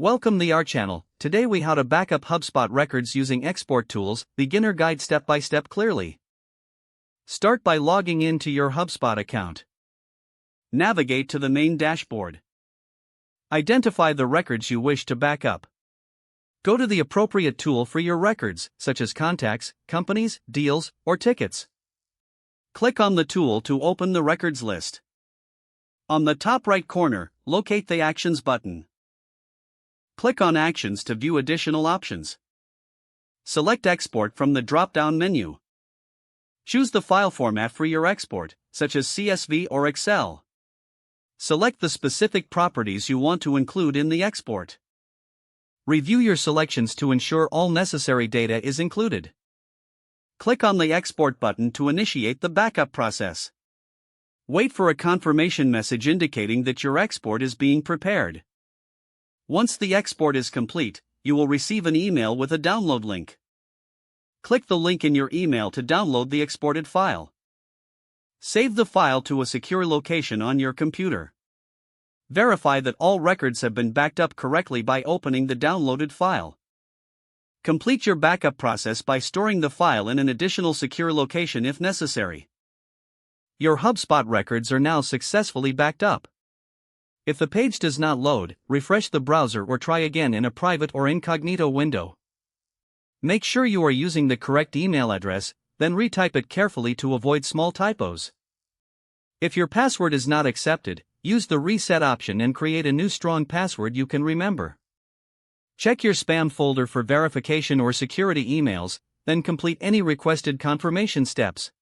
Welcome to our channel. Today we how to backup HubSpot records using export tools, beginner guide step by step clearly. Start by logging in to your HubSpot account. Navigate to the main dashboard. Identify the records you wish to backup. Go to the appropriate tool for your records, such as contacts, companies, deals, or tickets. Click on the tool to open the records list. On the top right corner, locate the Actions button. Click on Actions to view additional options. Select Export from the drop-down menu. Choose the file format for your export, such as CSV or Excel. Select the specific properties you want to include in the export. Review your selections to ensure all necessary data is included. Click on the Export button to initiate the backup process. Wait for a confirmation message indicating that your export is being prepared. Once the export is complete, you will receive an email with a download link. Click the link in your email to download the exported file. Save the file to a secure location on your computer. Verify that all records have been backed up correctly by opening the downloaded file. Complete your backup process by storing the file in an additional secure location if necessary. Your HubSpot records are now successfully backed up. If the page does not load, refresh the browser or try again in a private or incognito window. Make sure you are using the correct email address, then retype it carefully to avoid small typos. If your password is not accepted, use the reset option and create a new strong password you can remember. Check your spam folder for verification or security emails, then complete any requested confirmation steps.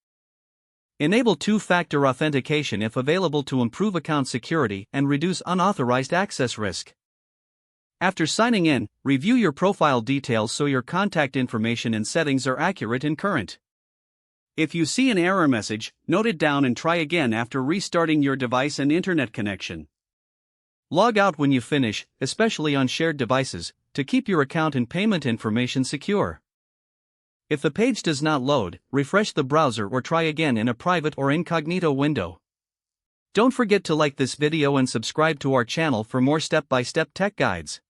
Enable two-factor authentication if available to improve account security and reduce unauthorized access risk. After signing in, review your profile details so your contact information and settings are accurate and current. If you see an error message, note it down and try again after restarting your device and internet connection. Log out when you finish, especially on shared devices, to keep your account and payment information secure. If the page does not load, refresh the browser or try again in a private or incognito window. Don't forget to like this video and subscribe to our channel for more step-by-step tech guides.